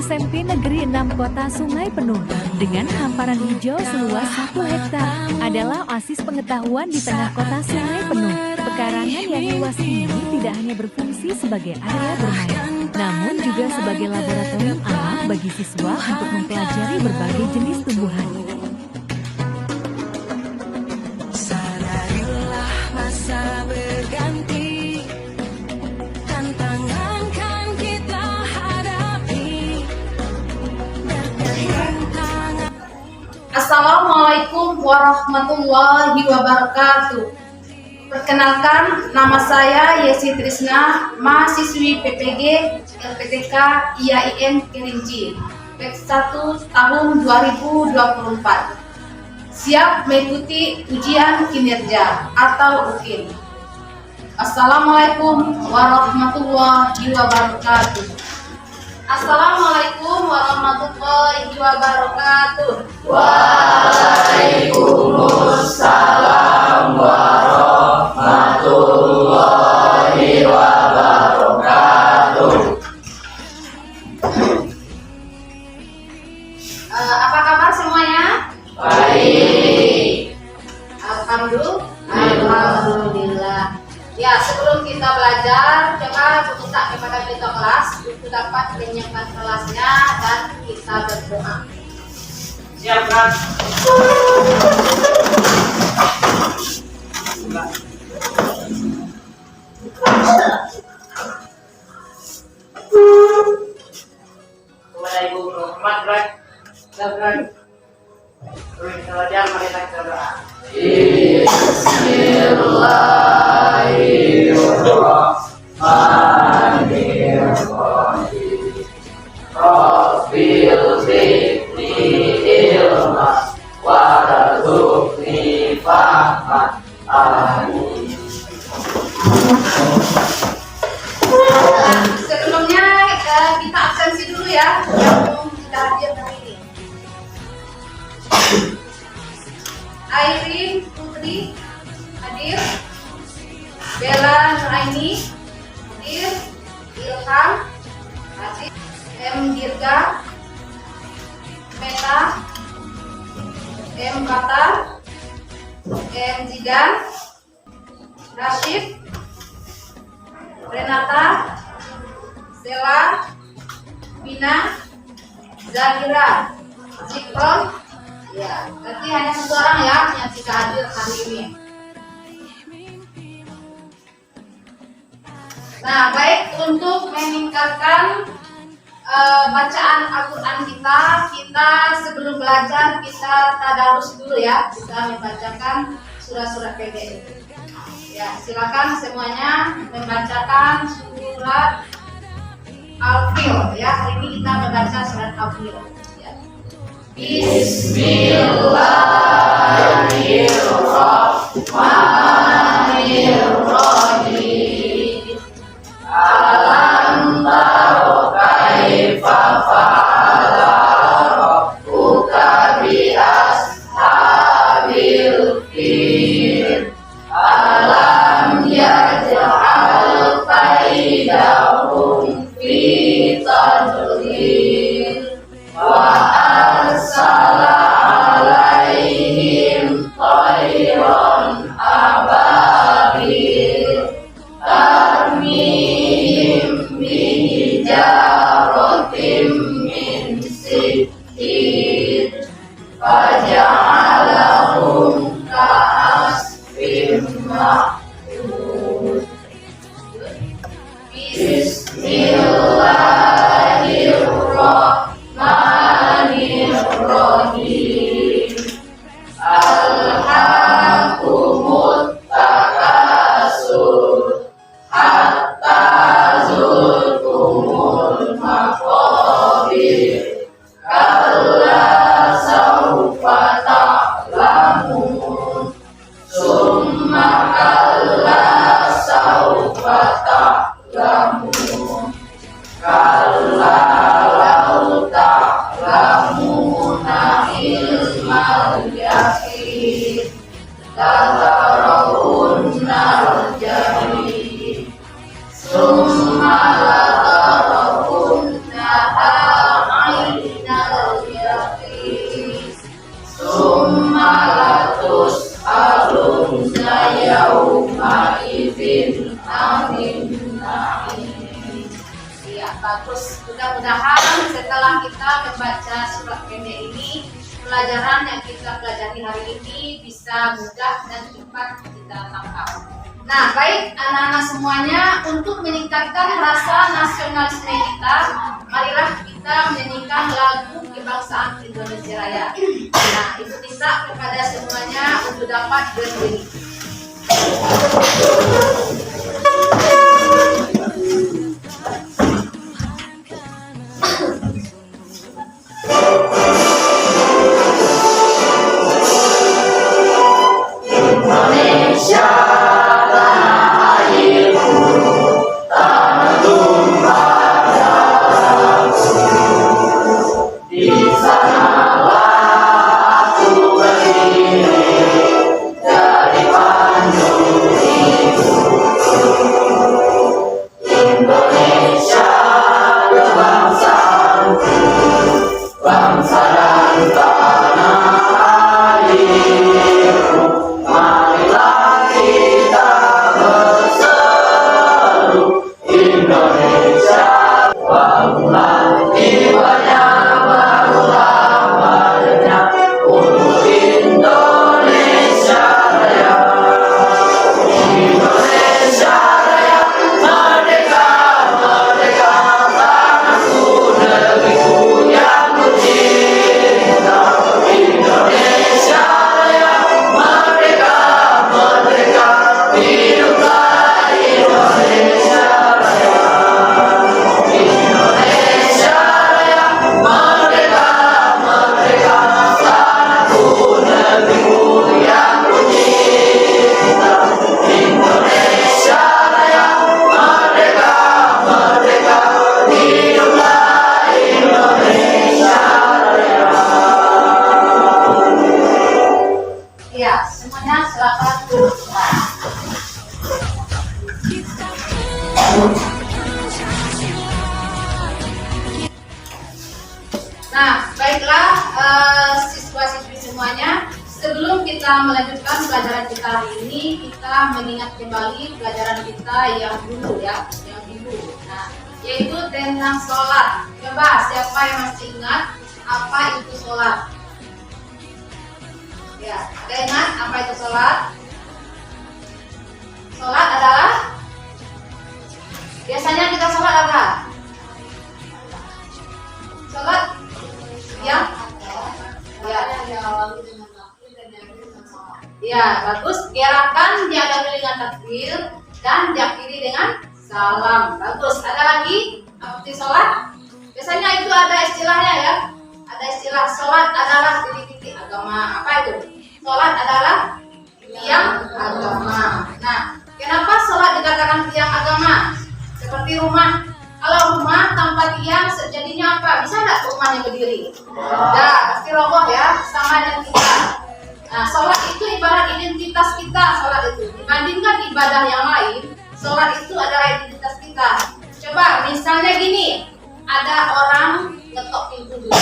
SMP Negeri 6 Kota Sungai Penuh dengan hamparan hijau seluas 1 hektar adalah oasis pengetahuan di tengah kota Sungai Penuh. Pekarangan yang luas ini tidak hanya berfungsi sebagai area bermain, namun juga sebagai laboratorium alam bagi siswa untuk mempelajari berbagai jenis tumbuhan. Sadarilah masa berganti, tantangan kan kita hadapi. Assalamualaikum warahmatullahi wabarakatuh. Perkenalkan, nama saya Yesi Trisna, mahasiswi PPG LPTK IAIN Kerinci, batch 1 tahun 2024. Siap mengikuti ujian kinerja atau UKIN. Assalamualaikum warahmatullahi wabarakatuh. Assalamualaikum warahmatullahi wabarakatuh. Waalaikumsalam warahmatullahi wabarakatuh. Apa kabar semuanya? Baik. Alhamdulillah. Ya, sebelum kita belajar, coba minta kepada kita kelas untuk dapat menyiapkan kelasnya dan kita berdoa. Siap, Kak. Kepada Ibu Muhammad, Brak. Belajar, mari kita berdoa. Bismillahirrahmanirrahim. Rabbil zidni ilma warzuqni fahman. Amin. Sebelumnya kita absensi dulu ya, yang sudah hadir hari ini. Airin Putri hadir, Bella Nuraini hadir, Ilham hadir, M Dirga, Meta, M Kata, M Zidan, Rashid, Renata, Sela, Bina, Zahira, Zikron. Ya, berarti hanya satu orang ya yang tidak hadir hari ini. Nah, baik, untuk meningkatkan bacaan Al-Quran kita sebelum belajar kita tadarus dulu ya, kita membacakan surah-surah pendek. Ya, silakan semuanya membacakan surat Al-Fil ya. Hari ini kita membaca surat Al-Fil. Ya. Bismillahirrahmanirrahim. Alam taro kaifa fa'ala rabbuka bi ashabil fil. Alam yaj'al kaidahum fi tadlil wa arsala alaihim tayran ababil tarmihim bijaratim min sijil faja'alahum ka'asfin ma'kul. Bismillahirrahmanirrahim. Alhaakumut takasur hatta Ya, bagus. Mudah-mudahan setelah kita membaca surat pendek ini, pelajaran yang kita pelajari hari ini bisa mudah dan cepat kita tangkap. Nah, baik anak-anak semuanya, untuk meningkatkan rasa nasionalisme kita, marilah kita menyanyikan lagu kebangsaan Indonesia Raya. Nah, itu minta kepada semuanya untuk dapat berdiri. Ya, semuanya silakan duduk. Nah, baiklah siswa-siswi semuanya, sebelum kita melanjutkan pelajaran kita hari ini, kita mengingat kembali pelajaran kita yang dulu ya, yang dulu. Nah, yaitu tentang sholat. Coba siapa yang masih ingat apa itu sholat? Ya, ada ingat apa itu sholat? Sholat adalah biasanya kita sholat apa? Sholat yang ya bagus. Gerakan diawali dengan takbir dan diakhiri dengan salam. Bagus. Ada lagi apa itu sholat? Biasanya itu ada istilahnya ya. Ada istilah sholat adalah titik-titik agama. Apa itu? Sholat adalah tiang agama. Nah, kenapa sholat dikatakan tiang agama? Seperti rumah. Kalau rumah tanpa tiang sejadinya apa? Bisa nggak rumahnya berdiri? Tidak, pasti roboh ya. Sama dengan kita. Nah, sholat itu ibarat identitas kita. Sholat itu dibandingkan ibadah yang lain, sholat itu adalah identitas kita. Coba misalnya gini, ada orang ngetok pintu dulu,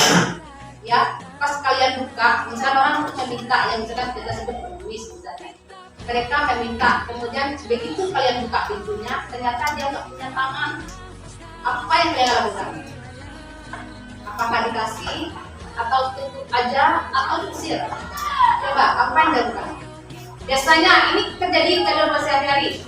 ya. Pas kalian buka, misalnya orang meminta, yang misalkan kita sebut pengemis misalnya, mereka meminta, kemudian begitu kalian buka pintunya, ternyata dia nggak punya tangan. Apa yang kalian lakukan? Apakah dikasih, atau tutup aja, atau diusir? Coba, apa yang dilakukan? Biasanya ini terjadi dalam sehari-hari.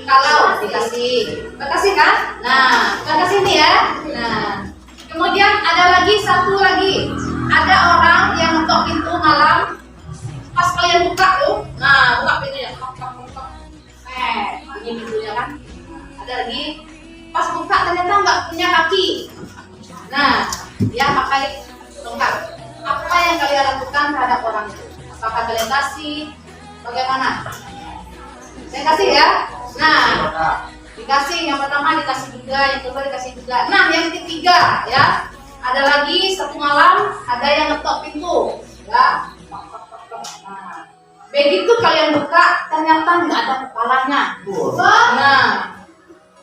Kalau dikasih kan? Nah, kasih nih ya. Nah, kemudian ada lagi satu lagi. Ada orang yang ngetok pintu malam, pas kalian buka tuh, nah buka pintunya, ini pintunya kan. Ada lagi, pas buka ternyata nggak punya kaki. Nah, dia pakai tongkat. Apa yang kalian lakukan terhadap orang itu? Apakah kalian kasih? Bagaimana? Saya kasih ya. Nah, dikasih. Yang pertama dikasih juga, yang kedua dikasih juga. Nah, yang ketiga ya. Ada lagi satu malam ada yang ngetok pintu, ya. Nah, begitu kalian buka ternyata nggak ada kepalanya. Nah,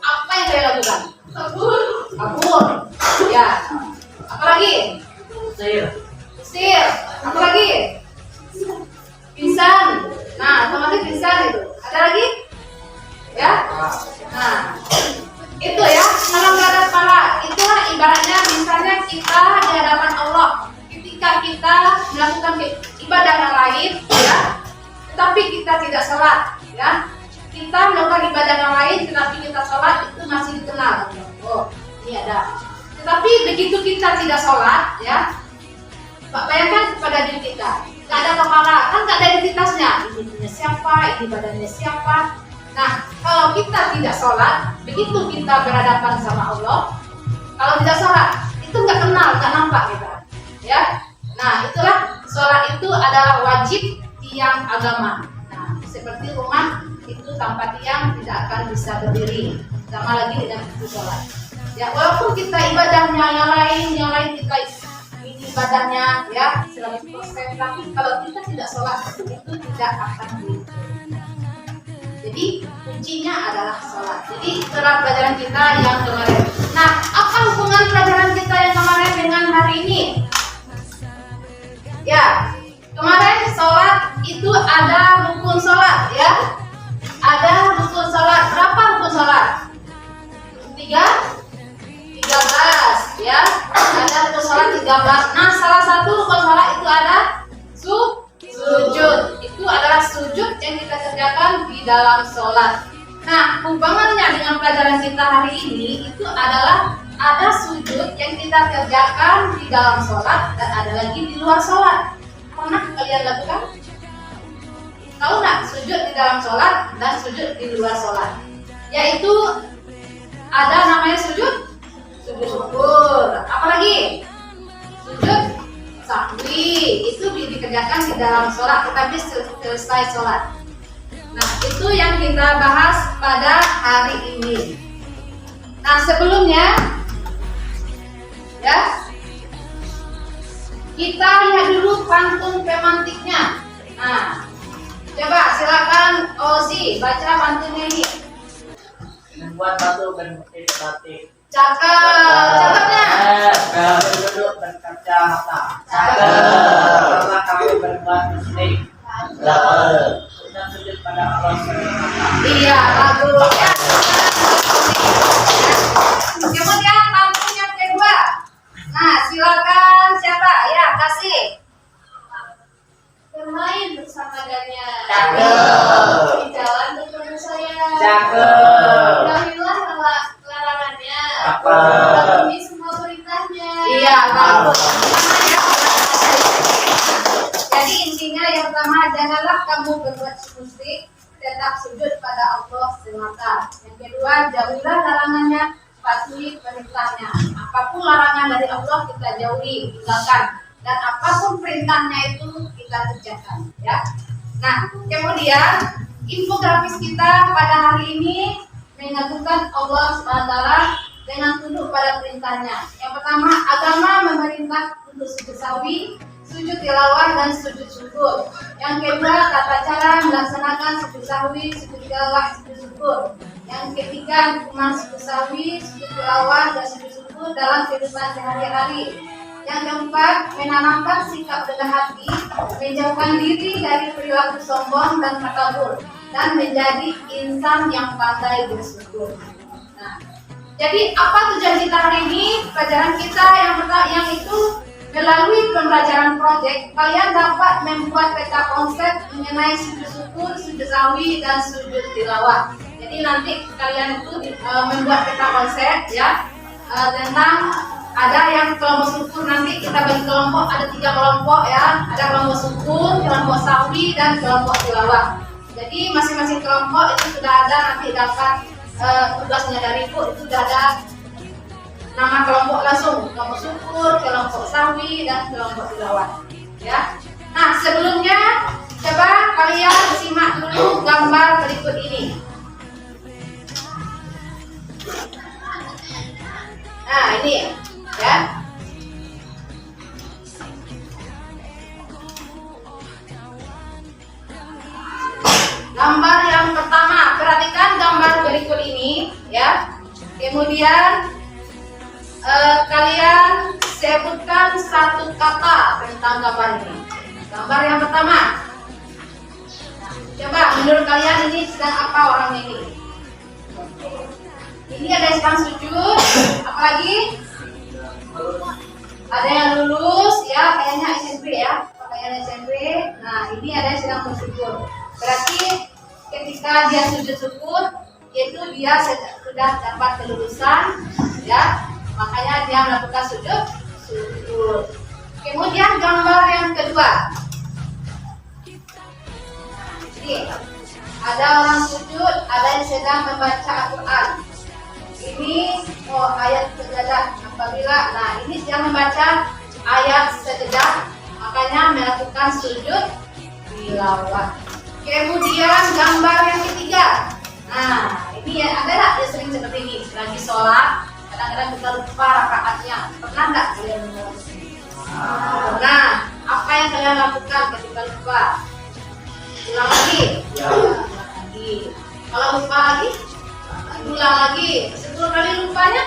apa yang kalian lakukan? Kabur. Ya. Apa lagi? Usir. Apa lagi? Pingsan. Nah, otomatis pingsan itu. Ada lagi? tidak sholat, ya. Kita melakukan ibadah yang lain, tetapi kita sholat itu masih dikenal. Oh, ini ada. Tetapi begitu kita tidak sholat, ya, bayangkan kepada diri kita, nggak ada kepala, kan nggak ada identitasnya. Ini punya siapa, ini badannya siapa. Nah, kalau kita tidak sholat, begitu kita berhadapan sama Allah, kalau tidak sholat, itu nggak kenal, nggak nampak kita, ya. Nah, itulah sholat itu adalah wajib tiang agama. Nah, seperti rumah itu tanpa tiang tidak akan bisa berdiri, sama lagi dengan itu sholat. Ya, walaupun kita ibadahnya yang lain kita ini ibadahnya ya 100%, tapi kalau kita tidak sholat itu tidak akan berdiri. Jadi kuncinya adalah sholat. Jadi itulah pelajaran kita yang kemarin. Nah, apa hubungan pelajaran kita yang kemarin dengan hari ini? Ya, kemarin sholat itu ada rukun sholat, ya. Ada rukun sholat. Berapa rukun sholat? 13, ya. Ada rukun sholat 13. Nah, salah satu rukun sholat itu ada sujud. Itu adalah sujud yang kita kerjakan di dalam sholat. Nah, hubungannya dengan pelajaran kita hari ini itu adalah ada sujud yang kita kerjakan di dalam sholat dan ada lagi di luar sholat. Pernah kalian lakukan? Tahu nggak sujud di dalam sholat dan sujud di luar sholat? Yaitu ada namanya sujud syukur. Apalagi sujud sahwi, itu dikerjakan di dalam sholat tetapi selesai sholat. Nah, itu yang kita bahas pada hari ini. Nah, sebelumnya ya, kita lihat dulu pantun pemantiknya. Nah, coba silakan Ozi baca pantunnya ini. Membuat batu bermotif batik. Cakep, cakepnya. Duduk berkacamata. Cakep. Karena kamu berbuat musik. Cakep. Sudah sujud pada Allah SWT. Iya, bagus. Ya. Kemudian pantun yang kedua. Nah, silakan siapa? Ya, kasih. Bermain bersama Daniel. Cakep. Di jalan bersama saya. Cakep. Jauhilah larangannya. Cakep. Penuhi semua perintahnya. Iya, bagus. Jadi intinya yang pertama, janganlah kamu berbuat musik, tetap sujud pada Allah semata. Yang kedua, jauhilah larangannya, patuhi perintahnya. Apapun larangan dari Allah kita jauhi, tinggalkan. Dan apapun perintahnya itu kita kerjakan, ya. Nah, kemudian infografis kita pada hari ini mengagungkan Allah SWT dengan tunduk pada perintahnya. Yang pertama, agama memerintah untuk sujud sahwi, sujud tilawah, dan sujud syukur. Yang kedua, tata cara melaksanakan sujud sahwi, sujud tilawah, sujud syukur. Yang ketiga, hukuman sujud sahwi, sujud tilawah, dan sujud syukur dalam kehidupan sehari-hari. Yang keempat, menanamkan sikap rendah hati, menjauhkan diri dari perilaku sombong dan takabur, dan menjadi insan yang pandai bersyukur. Nah, jadi apa tujuan kita hari ini? Pelajaran kita yang itu melalui pembelajaran proyek, kalian dapat membuat peta konsep mengenai sujud syukur, sujud sahwi, dan sujud tilawah. Jadi nanti kalian itu membuat peta konsep ya tentang ada yang kelompok syukur, nanti kita bagi kelompok, ada 3 kelompok ya, ada kelompok syukur, kelompok sahwi, dan kelompok tilawah. Jadi masing-masing kelompok itu sudah ada, nanti dapat tugasnya dari ibu, itu sudah ada nama kelompok langsung, kelompok syukur, kelompok sahwi, dan kelompok tilawah ya. Nah, sebelumnya coba kalian simak dulu gambar berikut ini. Nah, ini ya. Gambar yang pertama, perhatikan gambar berikut ini ya. Kemudian kalian sebutkan satu kata tentang gambar ini. Gambar yang pertama. Coba menurut kalian ini sedang apa orangnya ini? Ini ada yang sedang sujud, apalagi? Ada yang lulus ya, kayaknya SMP ya, pakaian SMP. Nah, ini ada yang sedang bersyukur. Berarti ketika dia sujud syukur, yaitu dia sudah dapat kelulusan, ya, makanya dia melakukan sujud syukur. Kemudian gambar yang kedua, jadi ada orang sujud, ada yang sedang membaca Al-Quran. Ini ayat sejadah. Apabila, nah ini dia membaca ayat sejadah, makanya melakukan sujud tilawah. Kemudian gambar yang ketiga. Nah, ini ya ada nggak dia sering seperti ini? Lagi sholat, kadang-kadang kita lupa rakaatnya. Pernah nggak kalian mengalami? Nah, apa yang kalian lakukan ketika lupa? Ulang lagi. Ulang lagi. Kalau lupa lagi, ulang lagi. 10 kali lupanya,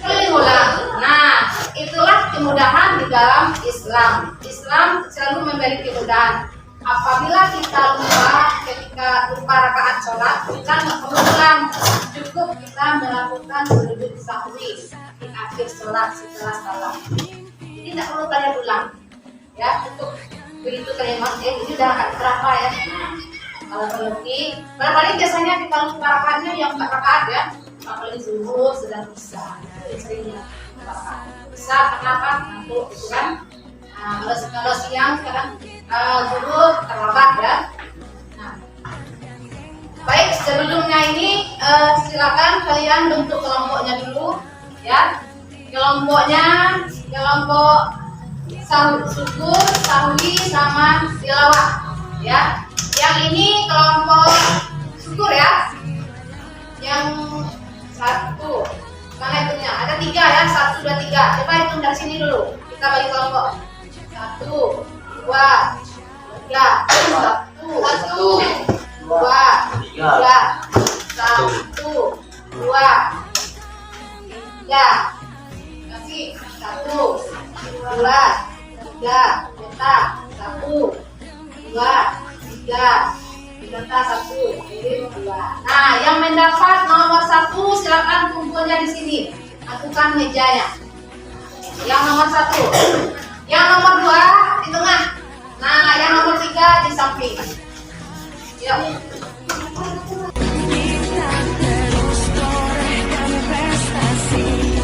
kalian ulang. Nah, itulah kemudahan di dalam Islam. Islam selalu memberi kemudahan. Apabila kita lupa ketika lupa rakaat sholat, kita nggak perlu ulang, cukup kita melakukan sujud sahwi di akhir sholat setelah salam. Jadi tidak perlu kalian ulang, ya cukup begitu kalimat. Ini udah berapa ya? Nah, kalau berarti barangkali biasanya kita lupa rakaatnya yang 4 rakaat ya, apalagi zuhur sedang bisa, seringnya bisa kenapa? Ngantuk gitu kan? Nah, kalau siang sekarang zuhur terlambat ya. Nah, baik, sebelumnya ini silakan kalian bentuk kelompoknya dulu ya. Kelompoknya kelompok syukur, sahwi sama tilawah ya. Yang ini kelompok syukur ya. Yang satu, mana hitungnya? Ada 3 ya, 1, 2, 3. Coba hitung dari sini dulu. Kita bagi kelompok. 1, 2, 3, 1, 2, 3, 1, 2, 3. Kasih 1, 2, 3, cetak 1, 2, 3, cetak 1, kirim 2. Nah, yang mendapat nomor 1 silakan kumpulnya di sini. Lakukan mejanya. Yang nomor 1. Yang nomor 2 di tengah. Nah, yang nomor 3 di samping. Yuk. Kita terus torehkan prestasi.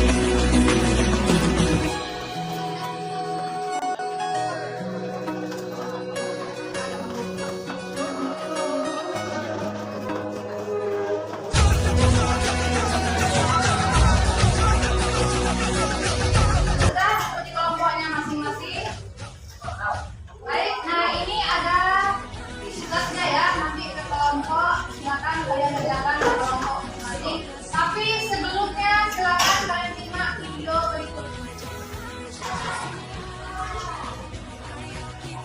Sudah seperti kelompoknya masing-masing. Baik, nah ini ada tugasnya ya, nanti ke kelompok silakan kalian kerjakan ke kelompok masing-masing. Tapi sebelumnya silakan kalian simak video berikut.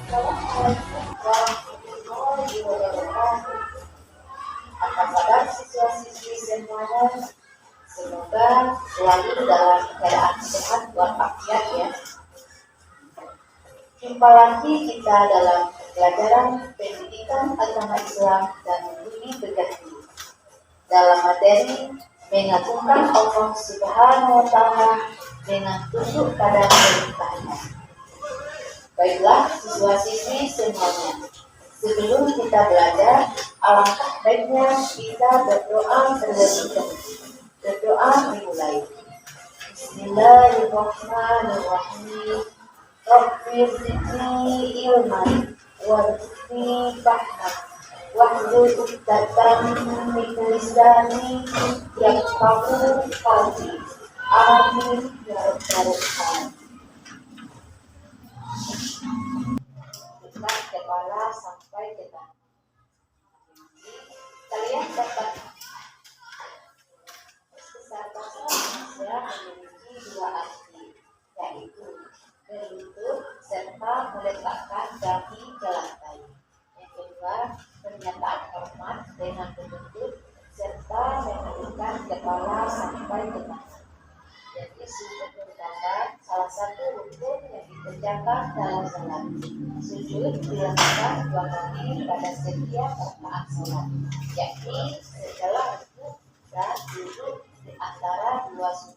Assalamualaikum warahmatullahi wabarakatuh. Apa kabar siswa-siswi semuanya? Semoga selalu dalam keadaan sehat walafiat ya. Jumpa lagi kita dalam pelajaran pendidikan agama Islam dan budi pekerti dalam materi mengagungkan Allah Subhanahu wa Ta'ala dengan tunduk pada perintahnya. Baiklah siswa-siswi semuanya, sebelum kita belajar, alangkah baiknya kita berdoa terlebih dahulu. Berdoa dimulai. Bismillahirrahmanirrahim. Rabbi zidni ilman warzuqni fahman wahlul 'uqdatam min lisani yafqahu qawli. Amin ya rabbal alamin. Dekat kepala sampai ke tangan. Kalian dapat besar bahasa Indonesia memiliki 2 arti, yaitu berlutut serta meletakkan dahi ke lantai. Yang kedua, pernyataan hormat dengan berlutut serta menundukkan kepala sampai ke tangan. Jadi sujud merupakan salah satu rukun yang dikerjakan dalam salat. Sujud dilakukan 2 kali pada setiap rakaat salat, yakni setelah rukuk dan duduk di antara 2 sujud.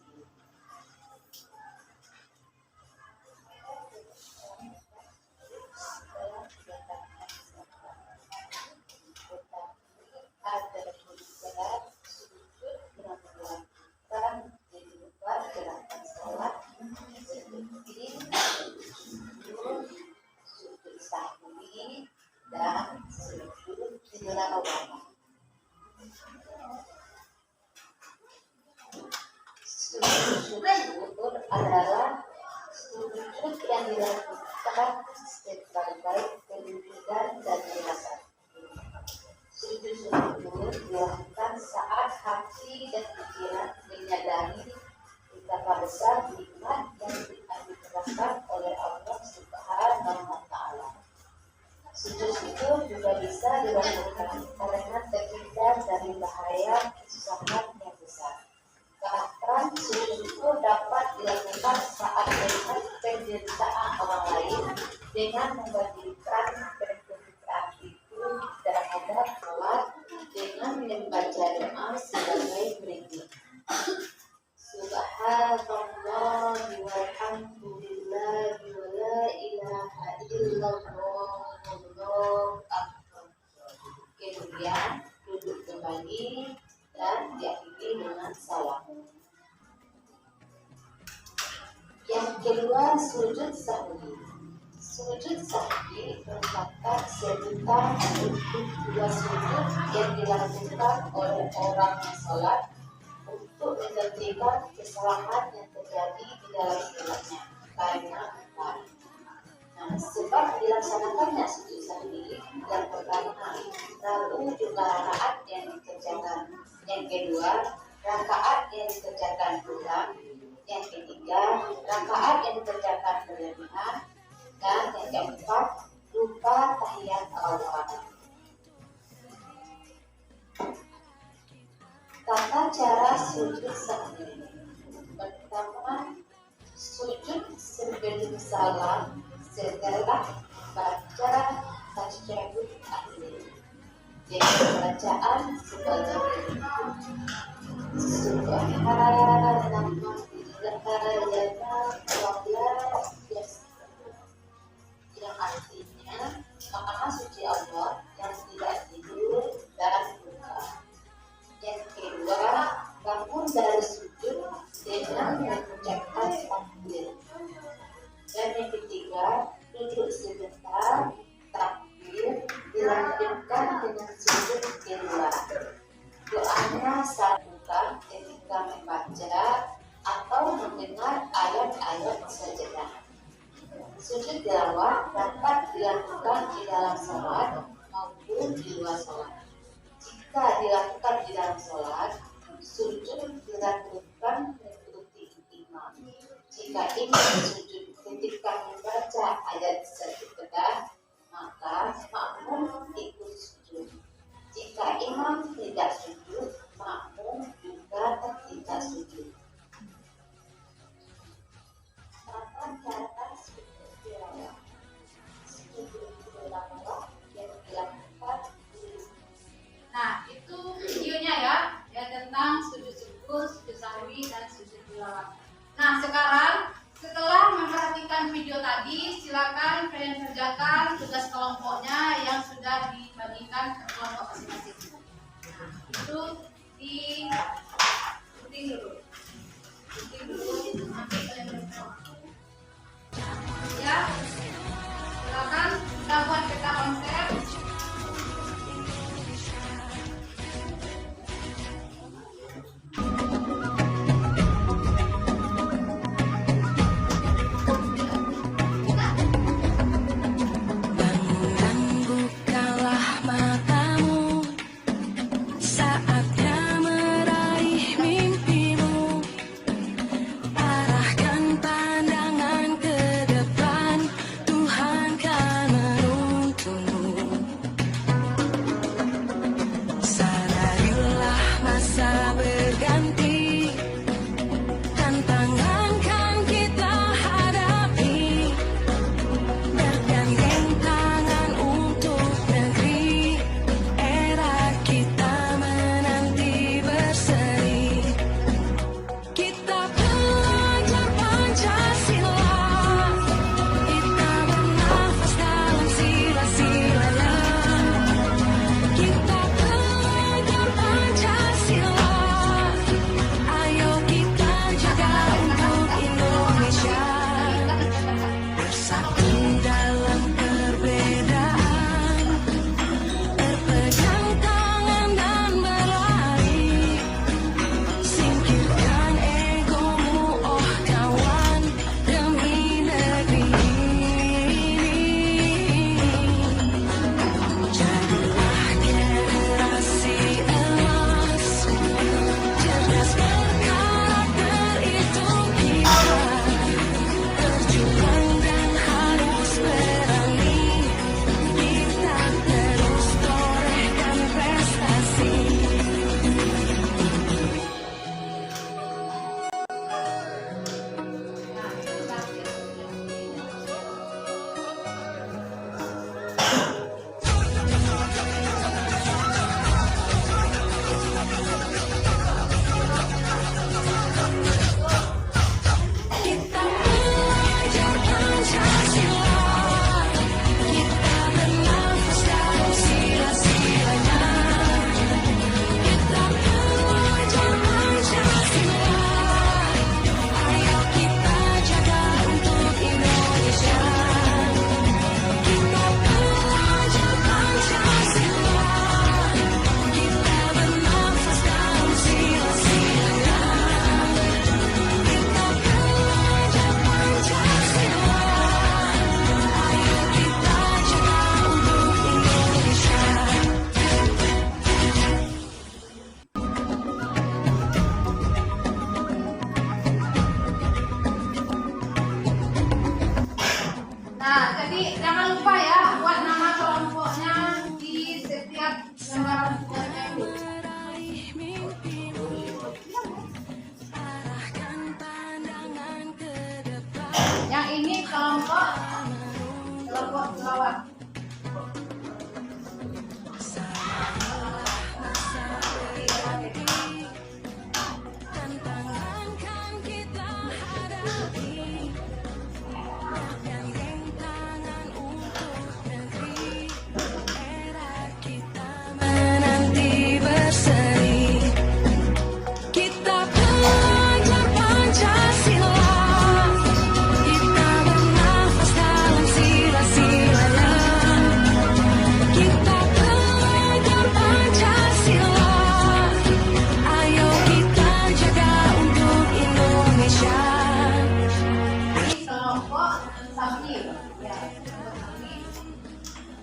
sujud syukur adalah sujud yang dilakukan sebagai kedudukan dan biasa. Sujud syukur dilakukan saat hati dan pikiran menyadari betapa besar nikmat yang dianugerahkan oleh Allah Subhanahu wa Ta'ala. Sujud syukur juga bisa dilakukan karena terhindar dari bahaya kesusahan yang besar. Bahkan sujud syukur dapat dilakukan saat melihat penderitaan orang lain dengan membagikan penderitaan itu terhadap sholat dengan membaca doa sebagai berikut. Subhanallah walhamdulillah wa la ilaha illallah wallahu akbar. Kemudian duduk kembali dan diakhiri dengan salam. Yang kedua, sujud sahwi. Sujud sahwi merupakan sebutan untuk dua sujud yang dilakukan oleh orang yang sholat untuk menggantikan kesalahan yang terjadi di dalam sholatnya karena lupa. Nah, sebab dilaksanakannya sujud sahwi yang pertama, lalu jumlah rakaat yang dikerjakan. Yang kedua, rakaat yang dikerjakan ulang. Yang ketiga, rakaat yang dikerjakan berlebihan. Dan yang keempat, lupa tahiyat awal. Tata cara sujud sahwi. Pertama, sujud sebelum salam setelah baca tasyahud akhir. Jadi bacaan sebagai berikut. Yang artinya Maha Suci Allah yang tidak tidur dan lupa. Yang kedua, bangun dari sujud dengan mengucapkan takbir. Dan yang ketiga, duduk sebentar, takbir dilanjutkan dengan sujud kedua. Doanya saat buka ketika membaca atau mendengar ayat-ayat sajadah. Sujud tilawah dapat dilakukan di dalam sholat maupun di luar sholat. Jika dilakukan di dalam sholat, sujud dilakukan mengikuti imam. Jika imam sujud ketika membaca ayat sajadah, maka makmum ikut sujud. Jika imam tidak sujud, makmum juga tidak sujud. Tata cara sujud tilawah. Sujud tilawah yang dilakukan. Nah, itu videonya ya tentang sujud syukur, sujud sahwi, dan sujud tilawah. Nah, sekarang setelah memperhatikan video tadi, silakan kalian kerjakan tugas kelompoknya yang sudah dibagikan ke kelompok masing-masing. Nah, itu diikuti dulu. Nanti kalian berdoa. Ya, silakan kita buat peta konsep. Bukalah matamu, saatnya meraih mimpimu. Arahkan pandangan ke depan, Tuhan kan menuntunmu. kelompok tilawah. Tantangan kan kita hadapi, gandeng tangan untuk negeri, era kita menanti berseri. Kita pelajar Pancasila, kita bernafas dalam sila-silanya. Kita pelajar Pancasila, ayo kita jaga untuk Indonesia. Ini kelompok sambil. Ya, kelompok sambil.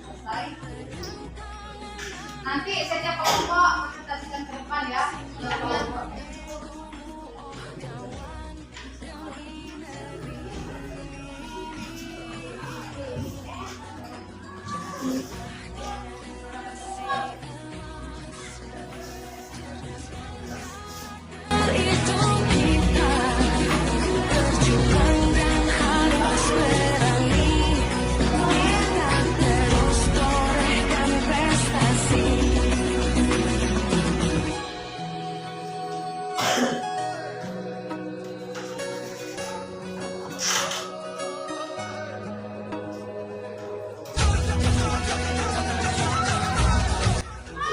Selesai. Nanti setiap kelompok presentasikan ke depan ya. Kelompok. Itu kita berjuang dan harus berani. Kita terus torehkan prestasi.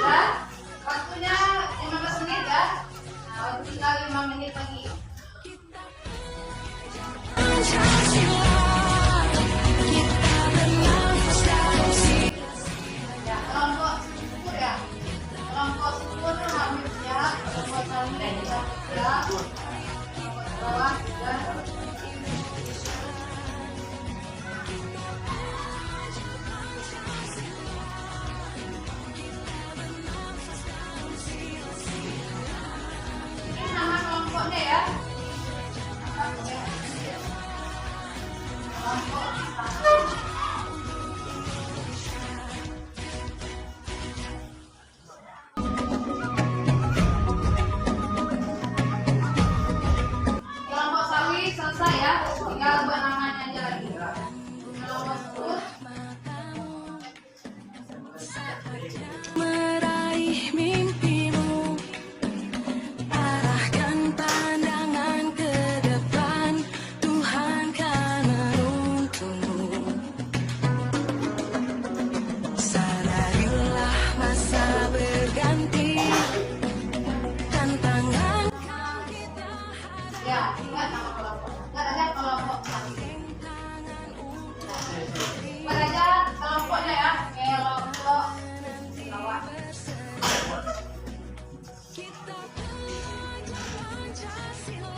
Ya, waktunya 15 menit ya. Nah, waktu tinggal 5 menit lagi. Pancasila, kita bernafas dalam Ya, kelompok syukur ya. Kelompok syukur hamil siap, kelompok sambil juga siap. Kelompok bawah juga. Ini nama kelompoknya ya. Kelompok satu. Kelompok sawi selesai ya, tinggal buat namanya aja lagi. Kelompok sebut, meraih mimpimu, arahkan pandangan ke depan, Tuhan kan menuntunmu. Sadarilah masa berganti, tantangan kan kita ya ingat nama kelompok. Ingat aja kelompok sawi. Ingat aja kelompoknya ya, kelompok tilawah. kita pelajar Pancasila,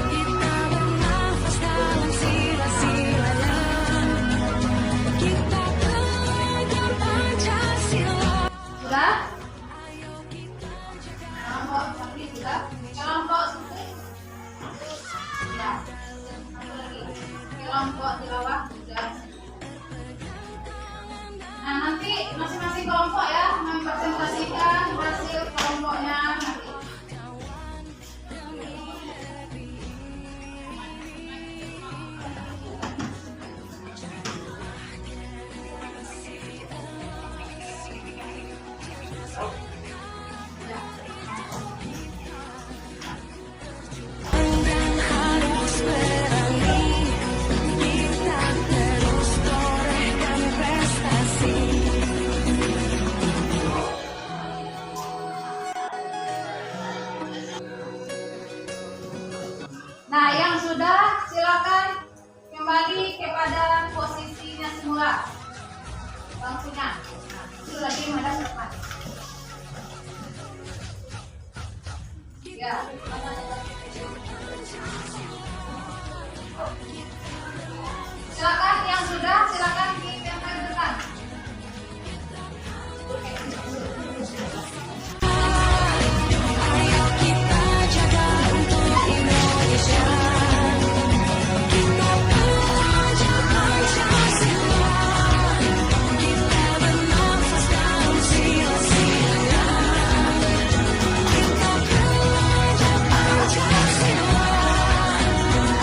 kita bernafas dalam sila-silanya. Kita pelajar Pancasila, Sudah? ayo kita jaga. Kelompok sawi sudah. Kelompok suku. Ya. Satu lagi. Kelompok tilawah sudah. Nah, nanti masing-masing kelompok ya mempresentasikan hasil kelompoknya nanti. Dan harus berani, kita terus torehkan prestasi. Nah, yang sudah silakan kembali kepada posisinya semula. Bangkunya. Itu lagi menghadap ke depan. Ya. Silakan yang sudah silakan ditempel ke depan. Ayo kita jaga untuk Indonesia. Kita pelajar Pancasila, kita bernafas dalam sila-silanya. Kita pelajar Pancasila,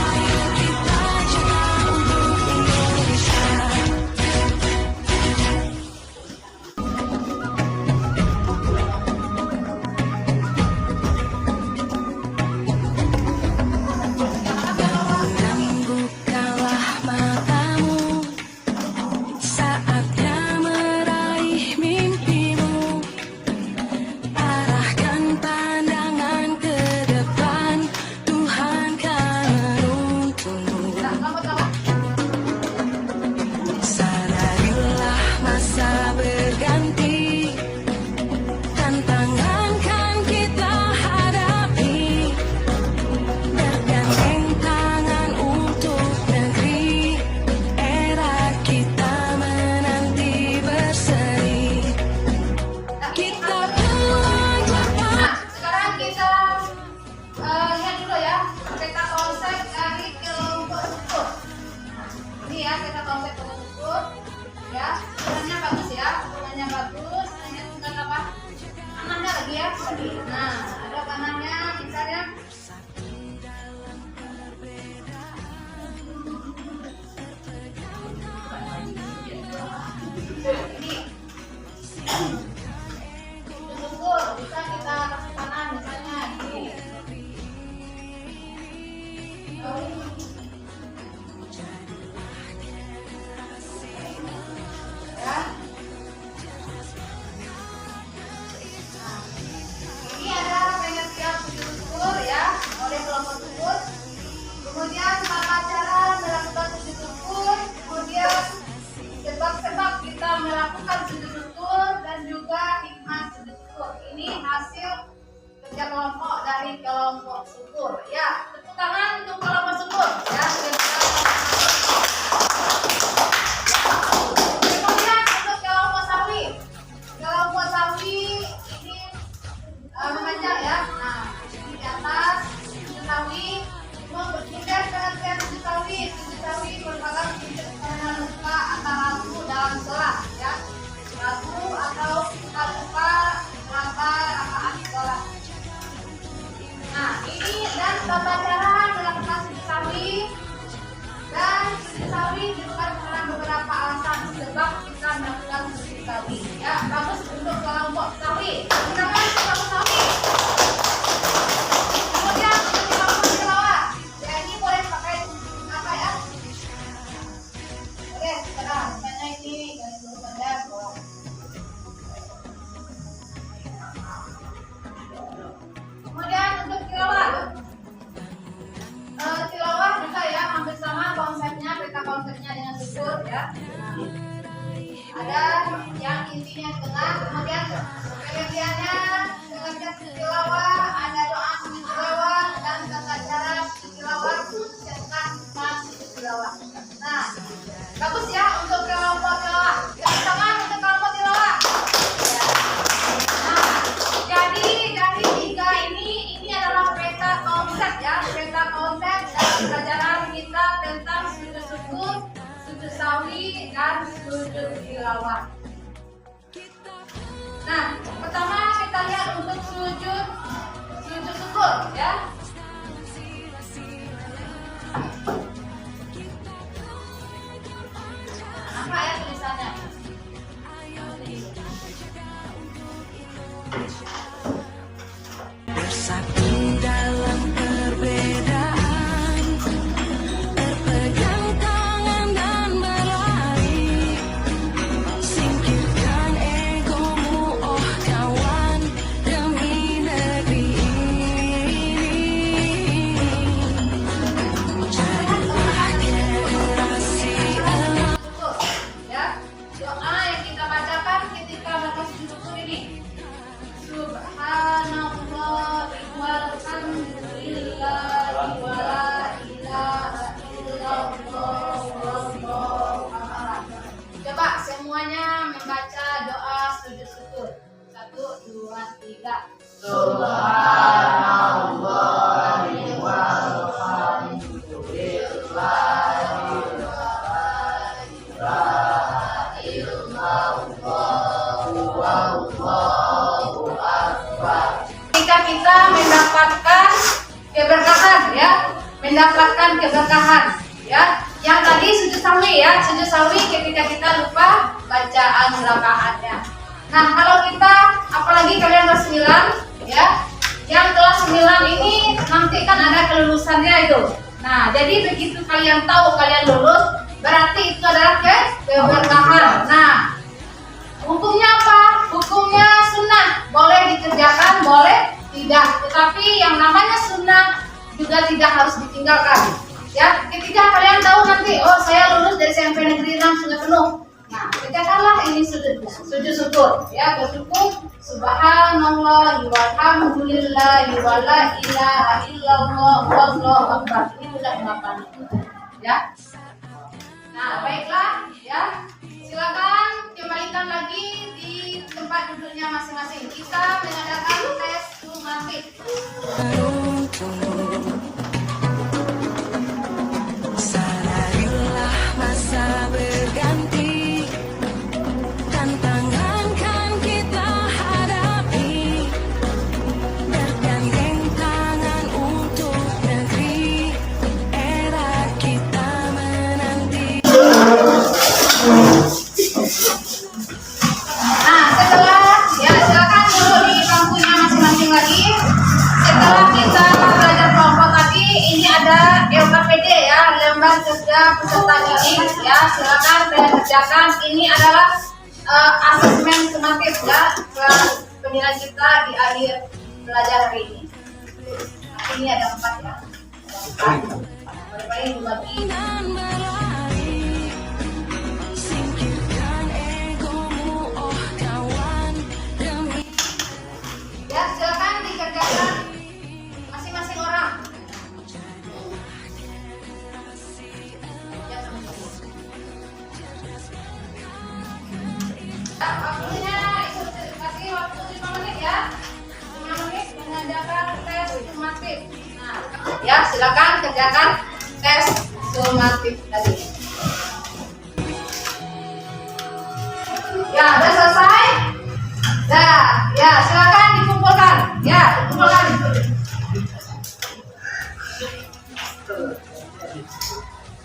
ayo kita jaga untuk Indonesia. kemudian tata cara melakukan sujud syukur, kemudian sebab-sebab kita melakukan sujud syukur dan juga hikmah sujud syukur. Ini hasil kerja kelompok dari kelompok syukur. Ya, tepuk tangan untuk kelompok syukur. Ya, kemudian untuk kelompok sawi. Kelompok sawi ini mengajar ya. Nah, di atas sujud sawi mau berpindah ke latihan sujud sawi. Sujud sawi merupakan sujud karena lupa atau ragu dalam sholat ya. Ragu atau kita lupa berapa rakaat sholat. Nah, ini dan tata cara melakukan sujud sawi. Dan sujud sawi dilakukan karena beberapa alasan sebab kita melakukan sujud sawi. Ya, bagus untuk kelompok sawi. Silakan kelompok sawi. Kemudian untuk kelompok tilawah. Ya, ini boleh pakai apa ya? Oke, sekarang misalnya ini dari dulu pada bawah. Kemudian untuk tilawah. Tilawah juga ya hampir sama konsepnya, peta konsepnya dengan syukur ya. Ada yang intinya di tengah, kemudian pengertiannya dengan sujud tilawah, ada doa sujud tilawah dan tata cara sujud tilawah serta hikmah sujud tilawah. Nah, bagus ya untuk kelompok tilawah. Tepuk tangan untuk kelompok tilawah. Nah, jadi tiga ini adalah peta konsep ya, peta konsep dalam pelajaran kita tentang sujud syukur, sujud sawi dan sujud tilawah. Nah, pertama kita lihat untuk sujud syukur ya. Apa ya tulisannya? Bersatu dalam perbedaan, berpegang tangan dan berlari. Singkirkan egomu, oh kawan, demi negeri ini. Jadilah generasi emas. Syukur ya. Doa yang kita bacakan ketika melakukan sujud syukur ini. Subhanallah walhamdulillah wa la ilaha illallah wallahu akbar. Coba semuanya membaca doa sujud syukur. 1, 2, 3. Subhanallah Ketika kita mendapatkan keberkahan ya, mendapatkan keberkahan ya. Yang tadi sujud sawi ya, sujud sawi ketika kita lupa bacaan rakaatnya. Nah, kalau kita apalagi kalian kelas 9 ya, yang kelas 9 ini nanti kan ada kelulusannya itu. Nah, jadi begitu kalian tahu kalian lulus, berarti itu adalah keberkahan. Nah, hukumnya apa? Hukumnya sunnah, boleh dikerjakan, boleh tidak. Tetapi yang namanya sunnah juga tidak harus ditinggalkan. Ya, ketika kalian tahu nanti, oh saya lulus dari SMP Negeri 6 sudah penuh. Nah, kerjakanlah ini sujud syukur. Ya, bersyukur. Subhanallah walhamdulillah wa la ilaha illallah wallahu akbar. Ini sudah 8. Ya. Nah, baiklah ya. Silakan kembalikan lagi di tempat duduknya masing-masing. Kita mengadakan tes sumatif. Sadarilah masa berganti, tantangan kan kita hadapi, bergandeng tangan untuk negeri, era kita menanti. Nah, setelah ya silakan duduk di bangkunya masing-masing lagi. Setelah kita belajar kelompok tadi, ini ada LKPD ya, lembar kerja peserta didik ya. Silakan kalian kerjakan. Ini adalah asesmen sumatif ya, penilaian kita di akhir belajar hari ini. Nah, ini ada 4 ya. Ada 4. paling dibagi. dan berlari. Singkirkan egomu, oh kawan, demi Ya, silakan dikerjakan masing-masing orang. Ya, waktunya kasih waktu 5 menit ya. 5 menit mengadakan tes sumatif. Nah, ya silakan kerjakan tes sumatif tadi. Ya, udah selesai? Dah, ya silakan dikumpulkan. Ya, dikumpulkan.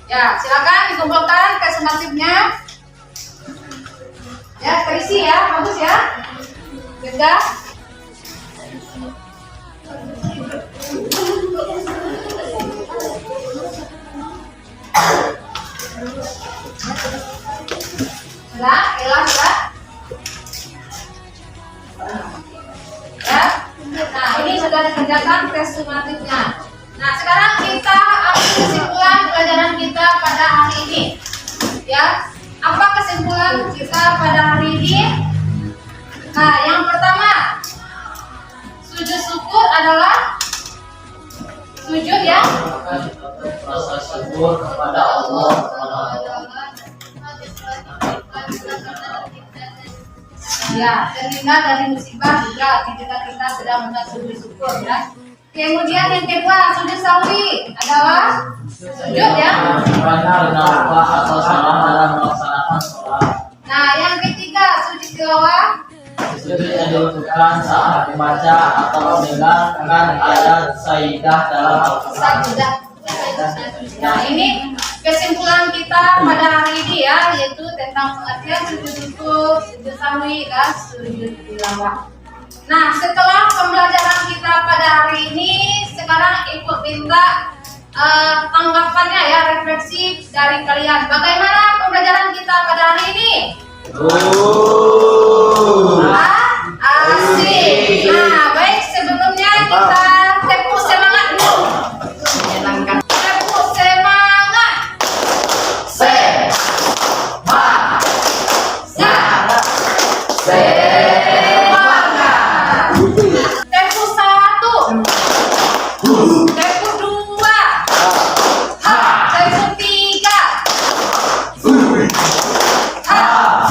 Ya, silakan dikumpulkan tes sumatifnya. Ya, terisi ya, bagus ya. Juga. Sudah, hilang sudah. Ya. Nah, ini sudah dikerjakan tes sumatifnya. Nah, sekarang kita ambil kesimpulan pelajaran kita pada hari ini. Ya. Apa kesimpulan kita pada hari ini? Nah, yang pertama, sujud syukur adalah sujud ya. Rasa syukur kepada Allah. Ya, terhindar dari musibah juga ketika kita sedang melakukan sujud syukur ya. Kemudian yang kedua, sujud sahwi adalah sujud ya. Karena lupa atau salah dalam melaksanakan sholat. Nah, yang ketiga, sujud tilawah. Sujud yang dilakukan saat membaca atau mendengarkan ayat sayyidah dalam Al-Quran. Sajadah. Nah, ini kesimpulan kita pada hari ini ya, yaitu tentang pengertian sujud syukur, sujud sahwi, dan sujud tilawah. Nah, setelah pembelajaran kita pada hari ini, sekarang Ibu minta tanggapannya ya, refleksi dari kalian. Bagaimana pembelajaran kita pada hari ini? Asik. Nah, baik, sebelumnya kita tepuk semangat dulu. Tepuk semangat. Tepuk 1. Tepuk 2. Tepuk 3.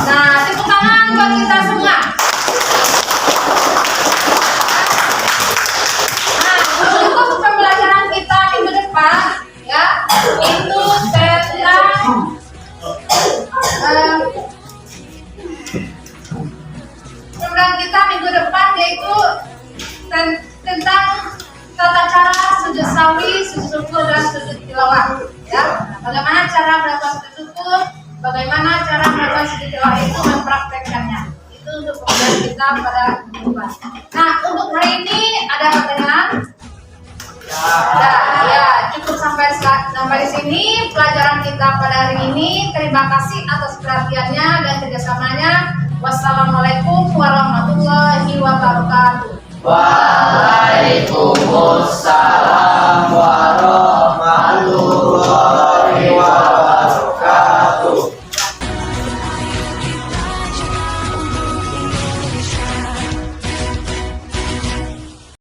Nah, tepuk tangan buat kita semua. Nah, untuk pembelajaran kita minggu depan ya, itu tentang pembelajaran kita minggu depan yaitu tentang tata cara sujud sahwi, sujud syukur, dan sujud tilawah ya. Bagaimana cara melakukan sujud syukur, bagaimana cara melakukan sujud tilawah itu mempraktekkannya. Itu untuk pembelajaran kita pada minggu depan. Nah, untuk hari ini ada pertanyaan? Ya, cukup sampai di sini pelajaran kita pada hari ini. Terima kasih atas perhatiannya dan kerjasamanya. Wassalamualaikum warahmatullahi wabarakatuh. Waalaikumsalam.